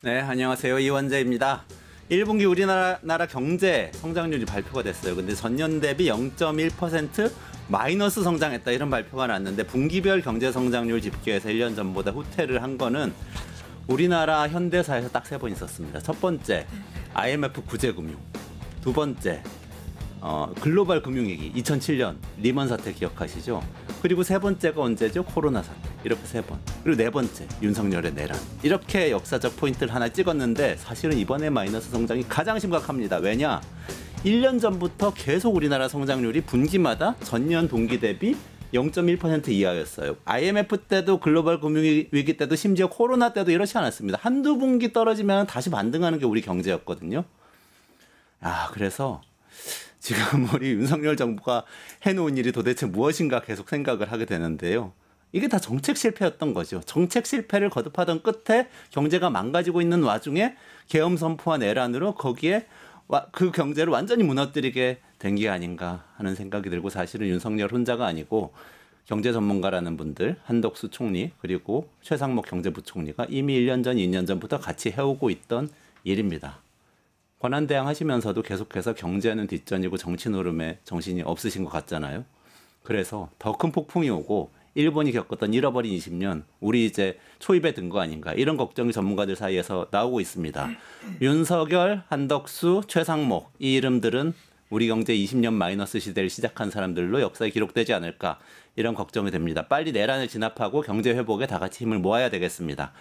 네, 안녕하세요. 이원재입니다. 1분기 우리나라 경제 성장률이 발표가 됐어요. 근데 전년 대비 0.1% 마이너스 성장했다 이런 발표가 났는데 분기별 경제 성장률 집계에서 1년 전보다 후퇴를 한 거는 우리나라 현대사에서 딱 3번 있었습니다. 첫 번째, IMF 구제금융. 두 번째, 글로벌 금융위기 2007년 리먼 사태 기억하시죠? 그리고 세 번째가 언제죠? 코로나 사태. 이렇게 3번. 그리고 네 번째, 윤석열의 내란. 이렇게 역사적 포인트를 하나 찍었는데 사실은 이번에 마이너스 성장이 가장 심각합니다. 왜냐? 1년 전부터 계속 우리나라 성장률이 분기마다 전년 동기 대비 0.1% 이하였어요. IMF 때도 글로벌 금융위기 때도 심지어 코로나 때도 이렇지 않았습니다. 한두 분기 떨어지면 다시 반등하는 게 우리 경제였거든요. 그래서 지금 우리 윤석열 정부가 해놓은 일이 도대체 무엇인가 계속 생각을 하게 되는데요. 이게 다 정책 실패였던 거죠. 정책 실패를 거듭하던 끝에 경제가 망가지고 있는 와중에 계엄 선포와 내란으로 거기에 그 경제를 완전히 무너뜨리게 된 게 아닌가 하는 생각이 들고 사실은 윤석열 혼자가 아니고 경제 전문가라는 분들 한덕수 총리 그리고 최상목 경제부총리가 이미 1년 전, 2년 전부터 같이 해오고 있던 일입니다. 권한대행 하시면서도 계속해서 경제는 뒷전이고 정치 노름에 정신이 없으신 것 같잖아요. 그래서 더 큰 폭풍이 오고 일본이 겪었던 잃어버린 20년 우리 이제 초입에 든 거 아닌가 이런 걱정이 전문가들 사이에서 나오고 있습니다. 윤석열, 한덕수, 최상목 이 이름들은 우리 경제 20년 마이너스 시대를 시작한 사람들로 역사에 기록되지 않을까 이런 걱정이 됩니다. 빨리 내란을 진압하고 경제 회복에 다 같이 힘을 모아야 되겠습니다.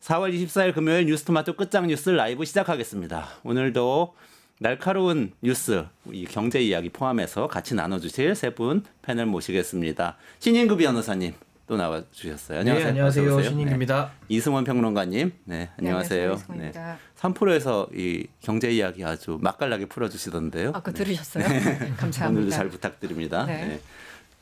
4월 24일 금요일 뉴스토마토 끝장 뉴스 라이브 시작하겠습니다. 오늘도 날카로운 뉴스, 이 경제 이야기 포함해서 같이 나눠주실 세 분 패널 모시겠습니다. 신인구 변호사님 또 나와주셨어요. 안녕하세요. 네, 안녕하세요. 신인구입니다. 네. 이승원 평론가님, 네, 안녕하세요. 네, 3프로에서 이 경제 이야기 아주 맛깔나게 풀어주시던데요. 그거 들으셨어요? 네. 감사합니다. 오늘도 잘 부탁드립니다. 네. 네.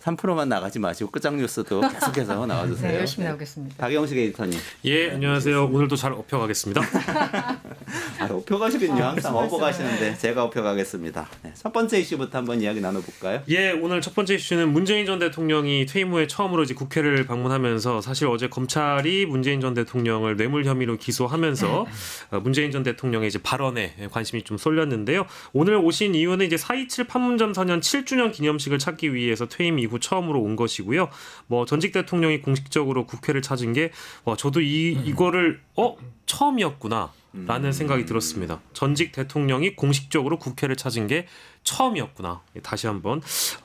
3%만 나가지 마시고 끝장 뉴스도 계속해서 나와주세요. 네, 열심히 나오겠습니다. 박영식 에디터님. 예, 안녕하세요. 오늘도 잘 업혀가겠습니다. 업혀가시긴요. 항상 업어가시는데 제가 업혀가겠습니다. 네, 첫 번째 이슈부터 한번 이야기 나눠볼까요? 예, 오늘 첫 번째 이슈는 문재인 전 대통령이 퇴임 후에 처음으로 이제 국회를 방문하면서 사실 어제 검찰이 문재인 전 대통령을 뇌물 혐의로 기소하면서 문재인 전 대통령의 이제 발언에 관심이 좀 쏠렸는데요. 오늘 오신 이유는 이제 4.27 판문점 선언 7주년 기념식을 찾기 위해서 퇴임 이후 처음으로 온 것이고요. 뭐 전직 대통령이 공식적으로 국회를 찾은 게 저도 이거를 처음이었구나. 라는 생각이 들었습니다. 전직 대통령이 공식적으로 국회를 찾은 게 처음이었구나. 다시 한번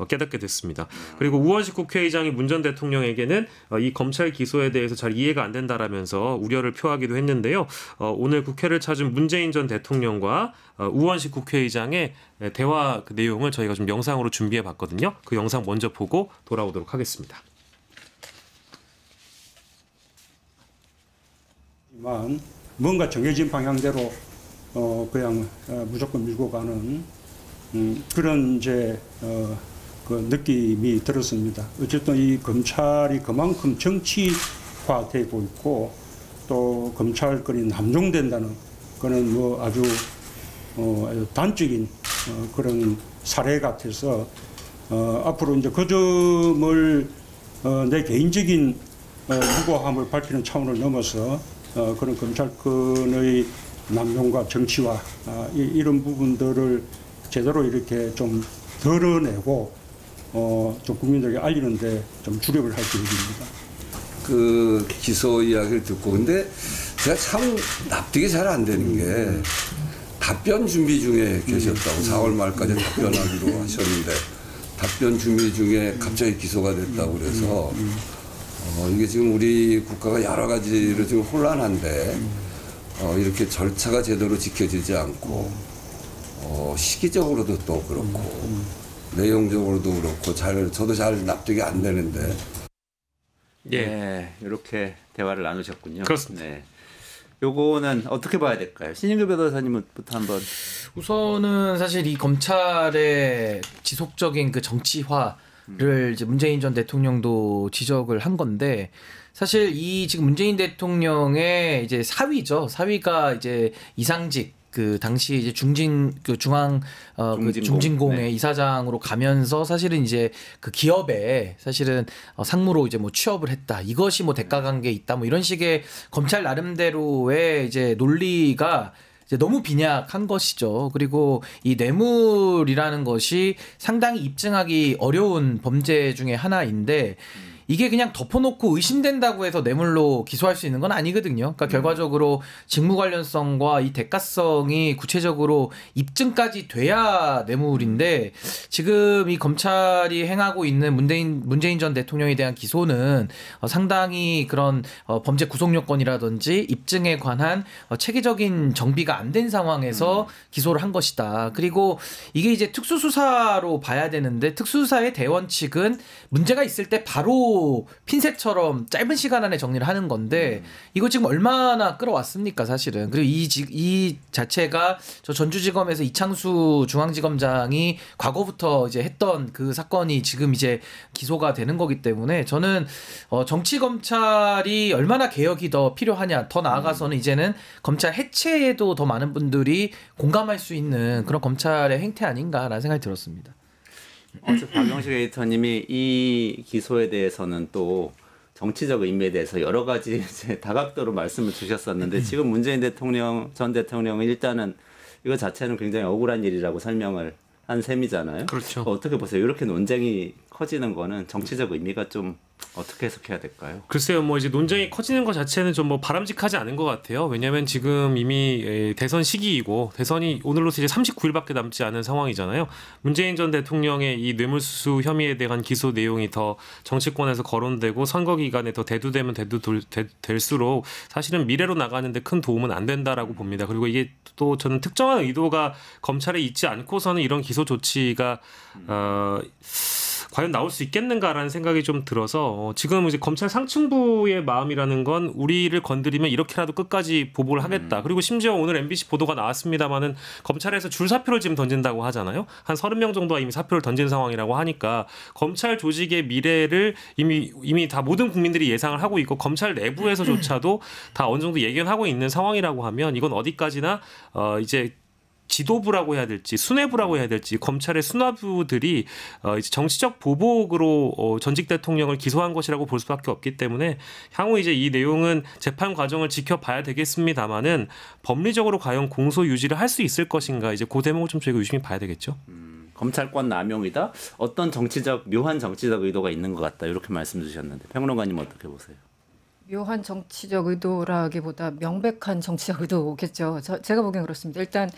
깨닫게 됐습니다. 그리고 우원식 국회의장이 문 전 대통령에게는 이 검찰 기소에 대해서 잘 이해가 안 된다라면서 우려를 표하기도 했는데요. 오늘 국회를 찾은 문재인 전 대통령과 우원식 국회의장의 대화 그 내용을 저희가 좀 영상으로 준비해 봤거든요. 그 영상 먼저 보고 돌아오도록 하겠습니다. 뭔가 정해진 방향대로 그냥 무조건 밀고 가는 그런 이제 그 느낌이 들었습니다. 어쨌든 이 검찰이 그만큼 정치화되고 있고 또 검찰권이 남용된다는 그는 뭐 아주 단적인 그런 사례 같아서 앞으로 이제 그 점을 내 개인적인 무고함을 밝히는 차원을 넘어서 그런 검찰권의 남용과 정치화 이런 부분들을 제대로 이렇게 좀 드러내고 좀 국민들에게 알리는데 좀 주력을 할 계획입니다. 그 기소 이야기를 듣고 근데 제가 참 납득이 잘 안 되는 게 답변 준비 중에 계셨다고 4월 말까지 답변하기로 하셨는데 답변 준비 중에 갑자기 기소가 됐다고 그래서 이게 지금 우리 국가가 여러 가지로 지금 혼란한데 이렇게 절차가 제대로 지켜지지 않고 시기적으로도 또 그렇고 내용적으로도 그렇고 저도 잘 납득이 안 되는데 네, 이렇게 대화를 나누셨군요. 그렇습니다. 네. 요거는 어떻게 봐야 될까요? 신인규 변호사님부터 한번. 우선은 사실 이 검찰의 지속적인 그 정치화를 이제 문재인 전 대통령도 지적을 한 건데 사실 이 지금 문재인 대통령의 이제 사위죠. 사위가 이제 이상직 그 당시 이제 중앙 그 중진공. 중진공의 네. 이사장으로 가면서 사실은 이제 그 기업에 사실은 상무로 이제 뭐 취업을 했다. 이것이 뭐 대가 관계에 있다. 뭐 이런 식의 검찰 나름대로의 이제 논리가 이제 너무 빈약한 것이죠. 그리고 이 뇌물이라는 것이 상당히 입증하기 어려운 범죄 중에 하나인데 이게 그냥 덮어놓고 의심된다고 해서 뇌물로 기소할 수 있는 건 아니거든요. 그러니까 결과적으로 직무 관련성과 이 대가성이 구체적으로 입증까지 돼야 뇌물인데 지금 이 검찰이 행하고 있는 문재인 전 대통령에 대한 기소는 상당히 그런 범죄 구속 요건이라든지 입증에 관한 체계적인 정비가 안 된 상황에서 기소를 한 것이다. 그리고 이게 이제 특수수사로 봐야 되는데 특수수사의 대원칙은 문제가 있을 때 바로 핀셋처럼 짧은 시간 안에 정리를 하는 건데 이거 지금 얼마나 끌어왔습니까 사실은. 그리고 이 자체가 저 전주지검에서 이창수 중앙지검장이 과거부터 이제 했던 그 사건이 지금 이제 기소가 되는 거기 때문에 저는 정치검찰이 얼마나 개혁이 더 필요하냐, 더 나아가서는 이제는 검찰 해체에도 더 많은 분들이 공감할 수 있는 그런 검찰의 행태 아닌가라는 생각이 들었습니다. 박영식 에디터님이 이 기소에 대해서는 또 정치적 의미에 대해서 여러 가지 이제 다각도로 말씀을 주셨었는데 지금 문재인 전 대통령은 일단은 이거 자체는 굉장히 억울한 일이라고 설명을 한 셈이잖아요. 그렇죠. 어떻게 보세요? 이렇게 논쟁이 커지는 거는 정치적 의미가 좀 어떻게 해석해야 될까요? 글쎄요, 뭐 이제 논쟁이 커지는 것 자체는 좀 뭐 바람직하지 않은 것 같아요. 왜냐하면 지금 이미 대선 시기이고 대선이 오늘로서 이제 39일밖에 남지 않은 상황이잖아요. 문재인 전 대통령의 이 뇌물수수 혐의에 대한 기소 내용이 더 정치권에서 거론되고 선거 기간에 더 대두되면 될수록 사실은 미래로 나가는데 큰 도움은 안 된다라고 봅니다. 그리고 이게 또 저는 특정한 의도가 검찰에 있지 않고서는 이런 기소 조치가 과연 나올 수 있겠는가라는 생각이 좀 들어서 지금 이제 검찰 상층부의 마음이라는 건 우리를 건드리면 이렇게라도 끝까지 보복을 하겠다. 그리고 심지어 오늘 MBC 보도가 나왔습니다마는 검찰에서 줄사표를 지금 던진다고 하잖아요. 한 30명 정도가 이미 사표를 던진 상황이라고 하니까 검찰 조직의 미래를 이미 다 모든 국민들이 예상을 하고 있고 검찰 내부에서조차도 다 어느 정도 예견하고 있는 상황이라고 하면 이건 어디까지나 이제 지도부라고 해야 될지 수뇌부라고 해야 될지 검찰의 수뇌부들이 이제 정치적 보복으로 전직 대통령을 기소한 것이라고 볼 수밖에 없기 때문에 향후 이제 이 내용은 재판 과정을 지켜봐야 되겠습니다만은 법리적으로 과연 공소 유지를 할 수 있을 것인가 이제 그 대목을 좀 저희가 유심히 봐야 되겠죠. 검찰권 남용이다. 어떤 묘한 정치적 의도가 있는 것 같다. 이렇게 말씀 주셨는데 평론가님 어떻게 보세요? 묘한 정치적 의도라기보다 명백한 정치적 의도겠죠. 제가 보기엔 그렇습니다. 일단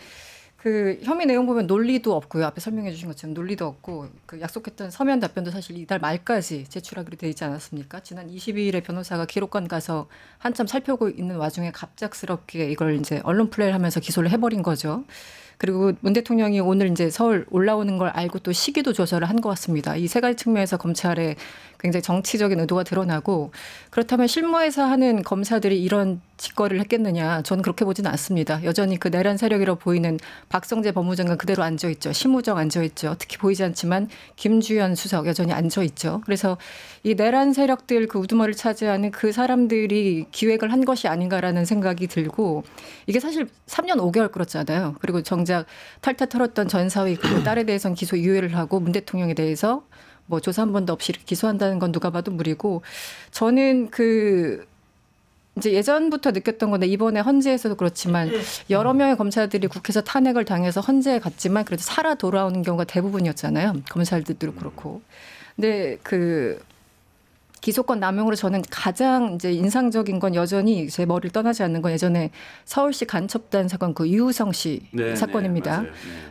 그 혐의 내용 보면 논리도 없고요. 앞에 설명해 주신 것처럼 논리도 없고 그 약속했던 서면 답변도 사실 이달 말까지 제출하기로 돼 있지 않았습니까? 지난 22일에 변호사가 기록관 가서 한참 살펴보고 있는 와중에 갑작스럽게 이걸 이제 언론 플레이를 하면서 기소를 해버린 거죠. 그리고 문 대통령이 오늘 이제 서울 올라오는 걸 알고 또 시기도 조절을 한 것 같습니다. 이 세 가지 측면에서 검찰의 굉장히 정치적인 의도가 드러나고 그렇다면 실무에서 하는 검사들이 이런 짓거리를 했겠느냐. 저는 그렇게 보지는 않습니다. 여전히 그 내란 세력이라고 보이는 박성재 법무장관 그대로 앉아있죠. 심우정 앉아있죠. 특히 보이지 않지만 김주현 수석 여전히 앉아있죠. 그래서 이 내란 세력들 그 우두머리를 차지하는 그 사람들이 기획을 한 것이 아닌가라는 생각이 들고 이게 사실 3년 5개월 끌었잖아요. 그리고 정작 탈탈 털었던 전사위 그 딸에 대해서는 기소 유예를 하고 문 대통령에 대해서 뭐 조사 한 번도 없이 이렇게 기소한다는 건 누가 봐도 무리고 저는 그 이제 예전부터 느꼈던 건데 이번에 헌재에서도 그렇지만 여러 명의 검사들이 국회에서 탄핵을 당해서 헌재에 갔지만 그래도 살아 돌아오는 경우가 대부분이었잖아요. 검사들도 그렇고. 근데 그 기소권 남용으로 저는 가장 이제 인상적인 건 여전히 제 머리를 떠나지 않는 건 예전에 서울시 간첩단 사건 그 유우성 씨 사건입니다.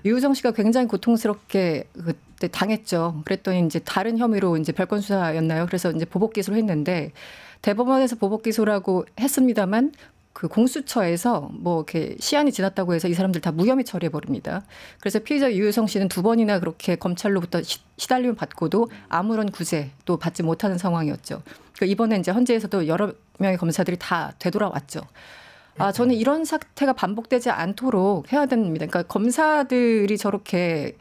유우성 씨가 굉장히 고통스럽게 그때 당했죠. 그랬더니 이제 다른 혐의로 이제 별건 수사였나요? 그래서 이제 보복 기소를 했는데 대법원에서 보복 기소라고 했습니다만 그 공수처에서 뭐 이렇게 시한이 지났다고 해서 이 사람들 다 무혐의 처리해 버립니다. 그래서 피의자 유효성 씨는 2번이나 그렇게 검찰로부터 시달림을 받고도 아무런 구제도 받지 못하는 상황이었죠. 이번에 이제 헌재에서도 여러 명의 검사들이 다 되돌아왔죠. 저는 이런 사태가 반복되지 않도록 해야 됩니다. 그러니까 검사들이 저렇게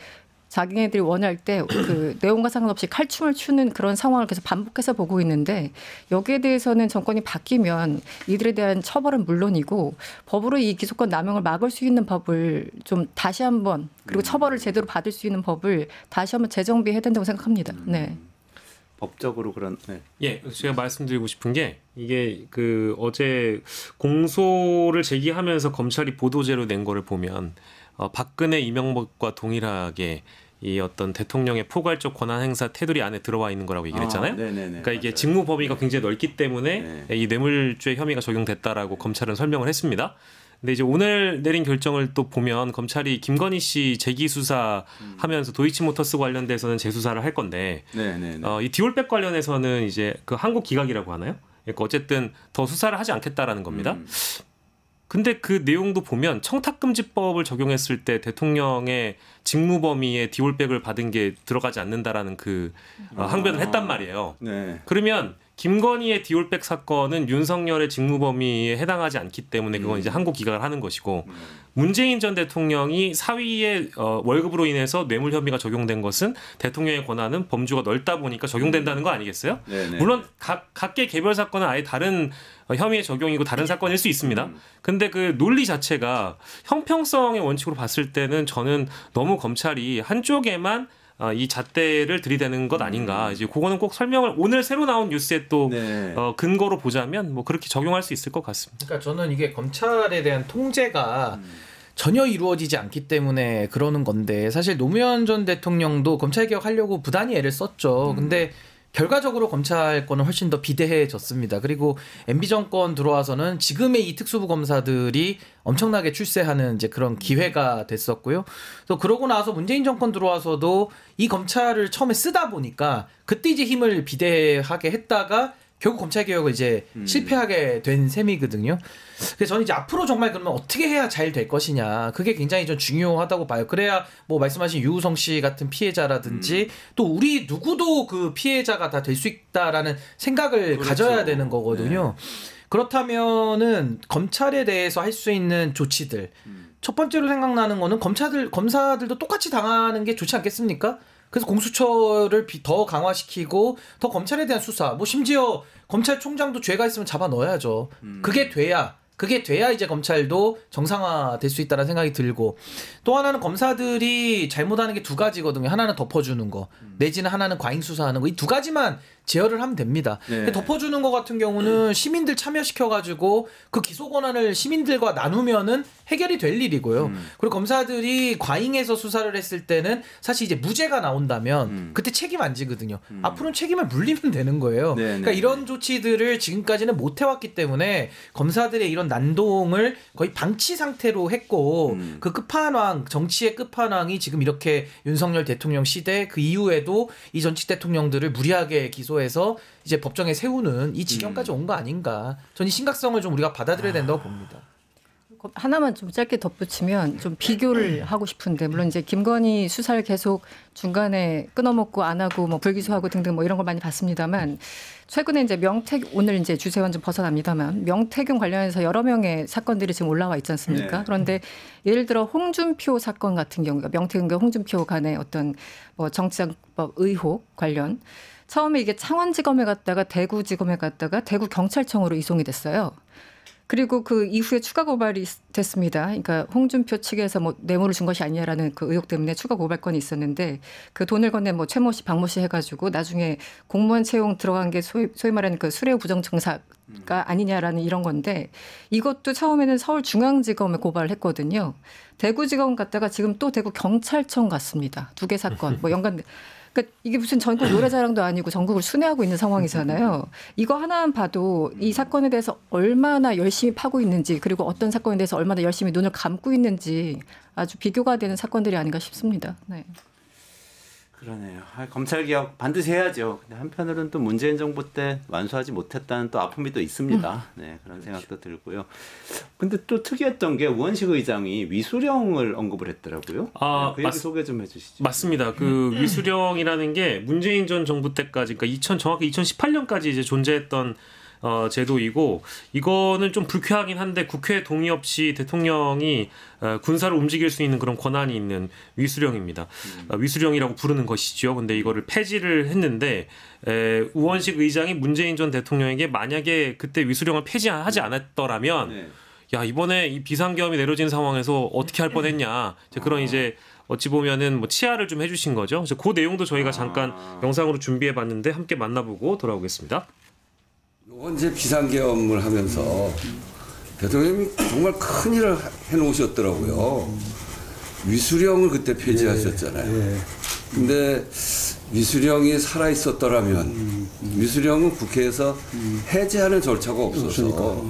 자기네들이 원할 때 그 내용과 상관없이 칼춤을 추는 그런 상황을 계속 반복해서 보고 있는데 여기에 대해서는 정권이 바뀌면 이들에 대한 처벌은 물론이고 법으로 이 기소권 남용을 막을 수 있는 법을 좀 다시 한번 그리고 처벌을 제대로 받을 수 있는 법을 다시 한번 재정비해야 된다고 생각합니다. 네. 법적으로 그런. 네. 예, 제가 말씀드리고 싶은 게 이게 그 어제 공소를 제기하면서 검찰이 보도제로 낸 거를 보면 박근혜 이명박과 동일하게 이 어떤 대통령의 포괄적 권한 행사 테두리 안에 들어와 있는 거라고 얘기를 했잖아요. 그러니까 이게 직무 범위가 굉장히 넓기 때문에 이 뇌물죄 혐의가 적용됐다라고 검찰은 설명을 했습니다. 근데 이제 오늘 내린 결정을 또 보면 검찰이 김건희 씨 재기 수사하면서 도이치모터스 관련돼서는 재수사를 할 건데 이 디올백 관련해서는 이제 그 한국 기각이라고 하나요? 그러니까 어쨌든 더 수사를 하지 않겠다라는 겁니다. 근데 그 내용도 보면 청탁금지법을 적용했을 때 대통령의 직무 범위에 디올백을 받은 게 들어가지 않는다라는 그 항변을 했단 말이에요. 네. 그러면 김건희의 디올백 사건은 윤석열의 직무 범위에 해당하지 않기 때문에 그건 이제 한국 기각을 하는 것이고 문재인 전 대통령이 사위의 월급으로 인해서 뇌물 혐의가 적용된 것은 대통령의 권한은 범주가 넓다 보니까 적용된다는 거 아니겠어요? 네네. 물론 각계 개별 사건은 아예 다른 혐의의 적용이고 다른 사건일 수 있습니다. 근데 그 논리 자체가 형평성의 원칙으로 봤을 때는 저는 너무 검찰이 한쪽에만 이 잣대를 들이대는 것 아닌가. 이제 그거는 꼭 설명을 오늘 새로 나온 뉴스에 또 네. 근거로 보자면 뭐 그렇게 적용할 수 있을 것 같습니다. 그러니까 저는 이게 검찰에 대한 통제가 전혀 이루어지지 않기 때문에 그러는 건데 사실 노무현 전 대통령도 검찰개혁하려고 부단히 애를 썼죠. 근데 결과적으로 검찰권은 훨씬 더 비대해졌습니다. 그리고 MB 정권 들어와서는 지금의 이 특수부 검사들이 엄청나게 출세하는 이제 그런 기회가 됐었고요. 또 그러고 나서 문재인 정권 들어와서도 이 검찰을 처음에 쓰다 보니까 그때 이제 힘을 비대하게 했다가 결국 검찰개혁을 이제 실패하게 된 셈이거든요. 그래서 저는 이제 앞으로 정말 그러면 어떻게 해야 잘 될 것이냐. 그게 굉장히 좀 중요하다고 봐요. 그래야 뭐 말씀하신 유우성 씨 같은 피해자라든지 또 우리 누구도 그 피해자가 다 될 수 있다라는 생각을 그렇죠. 가져야 되는 거거든요. 그렇다면은 검찰에 대해서 할 수 있는 조치들. 첫 번째로 생각나는 거는 검사들도 똑같이 당하는 게 좋지 않겠습니까? 그래서 공수처를 더 강화시키고 더 검찰에 대한 수사, 뭐 심지어 검찰총장도 죄가 있으면 잡아 넣어야죠. 그게 돼야 이제 검찰도 정상화될 수 있다는 생각이 들고 또 하나는 검사들이 잘못하는 게 두 가지거든요. 하나는 덮어주는 거, 내지는 하나는 과잉 수사하는 거. 이 두 가지만 제어를 하면 됩니다. 네. 덮어주는 거 같은 경우는 시민들 참여시켜가지고 그 기소 권한을 시민들과 나누면은 해결이 될 일이고요. 그리고 검사들이 과잉해서 수사를 했을 때는 사실 이제 무죄가 나온다면 그때 책임 안 지거든요. 앞으로는 책임을 물리면 되는 거예요. 네, 그러니까 네, 이런 조치들을 지금까지는 못 해왔기 때문에 검사들의 이런 난동을 거의 방치 상태로 했고 그 끝판왕, 정치의 끝판왕이 지금 이렇게 윤석열 대통령 시대 그 이후에도 이 전직 대통령들을 무리하게 기소해서 이제 법정에 세우는 이 지경까지 온 거 아닌가. 저는 이 심각성을 좀 우리가 받아들여야 된다고 봅니다. 하나만 좀 짧게 덧붙이면 좀 비교를 하고 싶은데 물론 이제 김건희 수사를 계속 중간에 끊어먹고 안 하고 뭐 불기소하고 등등 뭐 이런 걸 많이 봤습니다만 최근에 이제 오늘 이제 주제와는 좀 벗어납니다만 명태균 관련해서 여러 명의 사건들이 지금 올라와 있지 않습니까? 네. 그런데 예를 들어 홍준표 사건 같은 경우가 명태균과 홍준표 간의 어떤 뭐 정치자금법 의혹 관련 처음에 이게 창원지검에 갔다가 대구지검에 갔다가 대구경찰청으로 이송이 됐어요. 그리고 그 이후에 추가 고발이 됐습니다. 그러니까 홍준표 측에서 뭐 뇌물을 준 것이 아니냐라는 그 의혹 때문에 추가 고발건이 있었는데 그 돈을 건넨 뭐 최모 씨, 박모 씨 해가지고 나중에 공무원 채용 들어간 게 소위 말하는 그 수뢰 부정청사가 아니냐라는 이런 건데 이것도 처음에는 서울중앙지검에 고발을 했거든요. 대구지검 갔다가 지금 또 대구경찰청 갔습니다. 2개 사건 뭐 연관. 그러니까 이게 무슨 전국 노래자랑도 아니고 전국을 순회하고 있는 상황이잖아요. 이거 하나만 봐도 이 사건에 대해서 얼마나 열심히 파고 있는지 그리고 어떤 사건에 대해서 얼마나 열심히 눈을 감고 있는지 아주 비교가 되는 사건들이 아닌가 싶습니다. 네. 그러네요. 검찰개혁 반드시 해야죠. 근데 한편으로는 또 문재인 정부 때 완수하지 못했다는 또 아픔이 또 있습니다. 네, 그런 생각도 들고요. 근데 또 특이했던 게 우원식 의장이 위수령을 언급을 했더라고요. 아, 그 얘기 소개 좀 해주시죠. 맞습니다. 그 위수령이라는 게 문재인 전 정부 때까지, 그러니까 정확히 2018년까지 이제 존재했던 제도이고 이거는 좀 불쾌하긴 한데 국회 동의 없이 대통령이 군사를 움직일 수 있는 그런 권한이 있는 위수령입니다. 위수령이라고 부르는 것이죠. 근데 이거를 폐지를 했는데 우원식 의장이 문재인 전 대통령에게 만약에 그때 위수령을 폐지하지 않았더라면 야 이번에 이 비상계엄이 내려진 상황에서 어떻게 할 뻔했냐 그런 이제 어찌 보면은 뭐 치하를 좀 해주신 거죠. 그래서 그 내용도 저희가 잠깐 영상으로 준비해봤는데 함께 만나보고 돌아오겠습니다. 이번 이제 비상계엄을 하면서 대통령이 정말 큰 일을 해놓으셨더라고요. 위수령을 그때 폐지하셨잖아요. 근데 위수령이 살아 있었더라면 위수령은 국회에서 해제하는 절차가 없어서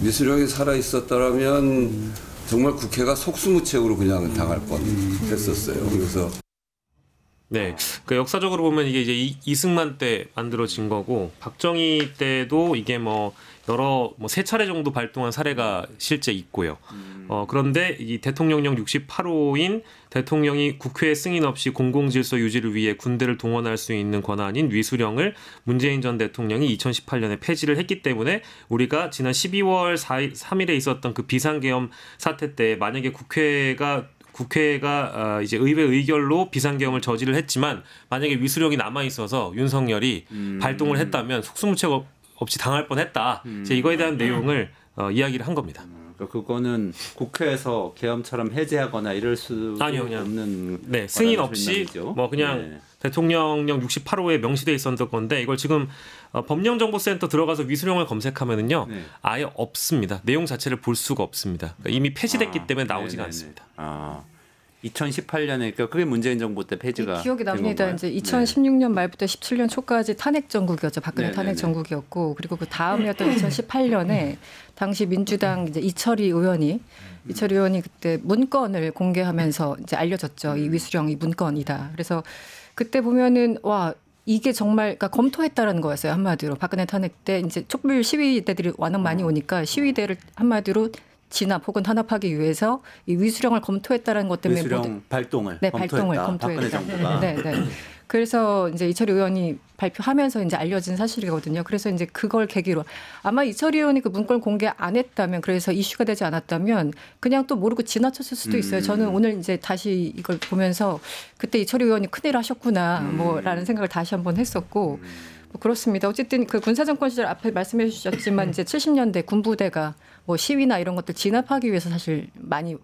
위수령이 살아 있었더라면 정말 국회가 속수무책으로 그냥 당할 뻔했었어요. 그래서 네, 그 역사적으로 보면 이게 이제 이승만 때 만들어진 거고 박정희 때도 이게 뭐 여러 세 차례 정도 발동한 사례가 실제 있고요. 그런데 이 대통령령 68호인 대통령이 국회 승인 없이 공공질서 유지를 위해 군대를 동원할 수 있는 권한인 위수령을 문재인 전 대통령이 2018년에 폐지를 했기 때문에 우리가 지난 12월 3일에 있었던 그 비상계엄 사태 때 만약에 국회가 이제 의회 의결로 비상계엄을 저지를 했지만 만약에 위수령이 남아 있어서 윤석열이 발동을 했다면 속수무책 없이 당할 뻔했다. 이거에 대한 내용을 이야기를 한 겁니다. 그거는 국회에서 계엄처럼 해제하거나 이럴 수 없는 승인 없이 뭐 그냥 대통령령 68호에 명시돼 있었던 건데 이걸 지금 법령정보센터 들어가서 위수령을 검색하면은요 아예 없습니다. 내용 자체를 볼 수가 없습니다. 그러니까 이미 폐지됐기 때문에 나오지가 않습니다. 2018년에 그러니까 그게 문재인 정부 때 폐지가 기억이 납니다. 이제 2016년 말부터 17년 초까지 탄핵 정국이었죠. 박근혜 탄핵 정국이었고 그리고 그 다음이었던 2018년에 당시 민주당 이제 이철희 의원이 그때 문건을 공개하면서 이제 알려졌죠. 이 위수령이 문건이다. 그래서 그때 보면은 와 이게 정말 그러니까 검토했다라는 거였어요. 한마디로 박근혜 탄핵 때 이제 촛불 시위대들이 워낙 많이 오니까 시위대를 한마디로 진압 혹은 탄압하기 위해서 이 위수령을 검토했다라는 것 때문에 위수령 발동을 검토했다. 박근혜 정부가. 네. 그래서 이제 이철희 의원이 발표하면서 이제 알려진 사실이거든요. 그래서 이제 그걸 계기로 아마 이철희 의원이 그 문건을 공개 안 했다면 그래서 이슈가 되지 않았다면 그냥 또 모르고 지나쳤을 수도 있어요. 저는 오늘 이제 다시 이걸 보면서 그때 이철희 의원이 큰일 하셨구나 뭐라는 생각을 다시 한번 했었고 뭐 그렇습니다. 어쨌든 그 군사정권 시절 앞에 말씀해 주셨지만 이제 70년대 군부대가 뭐 시위나 이런 것들 진압하기 위해서 사실 많이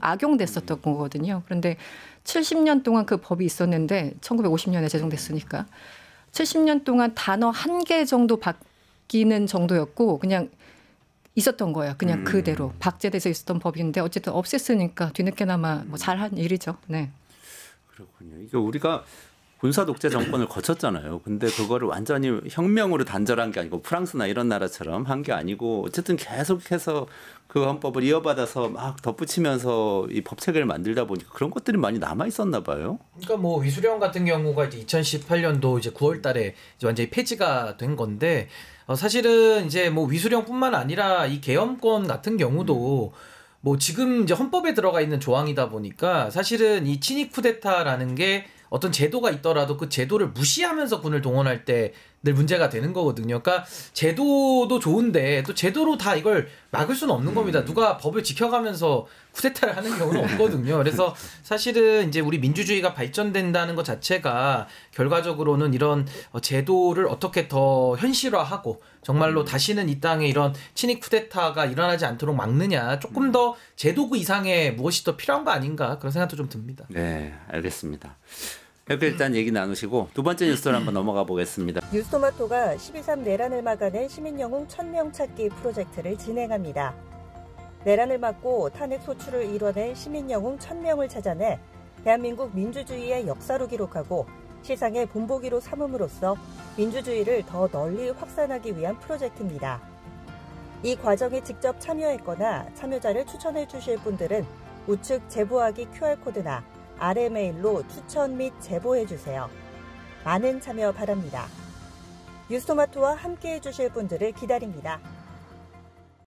악용됐었던 거거든요. 그런데 70년 동안 그 법이 있었는데 1950년에 제정됐으니까 70년 동안 단어 한 개 정도 바뀌는 정도였고 그냥 있었던 거예요. 그냥 그대로 박제돼서 있었던 법인데 어쨌든 없앴으니까 뒤늦게나마 뭐 잘한 일이죠. 네. 그렇군요. 이게 우리가 군사 독재 정권을 거쳤잖아요. 근데 그거를 완전히 혁명으로 단절한 게 아니고 프랑스나 이런 나라처럼 한 게 아니고 어쨌든 계속해서 그 헌법을 이어받아서 막 덧붙이면서 이 법 체계를 만들다 보니까 그런 것들이 많이 남아 있었나 봐요. 그러니까 뭐 위수령 같은 경우가 이제 2018년도 이제 9월달에 이제 완전히 폐지가 된 건데 사실은 이제 뭐 위수령뿐만 아니라 이 계엄권 같은 경우도 뭐 지금 이제 헌법에 들어가 있는 조항이다 보니까 사실은 이 친위 쿠데타라는 게 어떤 제도가 있더라도 그 제도를 무시하면서 군을 동원할 때 늘 문제가 되는 거거든요. 그러니까 제도도 좋은데 또 제도로 다 이걸 막을 수는 없는 겁니다. 누가 법을 지켜가면서 쿠데타를 하는 경우는 없거든요. 그래서 사실은 이제 우리 민주주의가 발전된다는 것 자체가 결과적으로는 이런 제도를 어떻게 더 현실화하고 정말로 다시는 이 땅에 이런 친위 쿠데타가 일어나지 않도록 막느냐 조금 더 제도 그 이상의 무엇이 더 필요한 거 아닌가 그런 생각도 좀 듭니다. 네, 알겠습니다. 이렇게 일단 얘기 나누시고 두 번째 뉴스로 한번 넘어가 보겠습니다. 뉴스토마토가 12.3 내란을 막아낸 시민영웅 1000명 찾기 프로젝트를 진행합니다. 내란을 막고 탄핵 소추를 이뤄낸 시민영웅 1000명을 찾아내 대한민국 민주주의의 역사로 기록하고 시상의 본보기로 삼음으로써 민주주의를 더 널리 확산하기 위한 프로젝트입니다. 이 과정에 직접 참여했거나 참여자를 추천해 주실 분들은 우측 제보하기 QR코드나 아래 메일로 추천 및 제보해 주세요. 많은 참여 바랍니다. 뉴스토마토와 함께해 주실 분들을 기다립니다.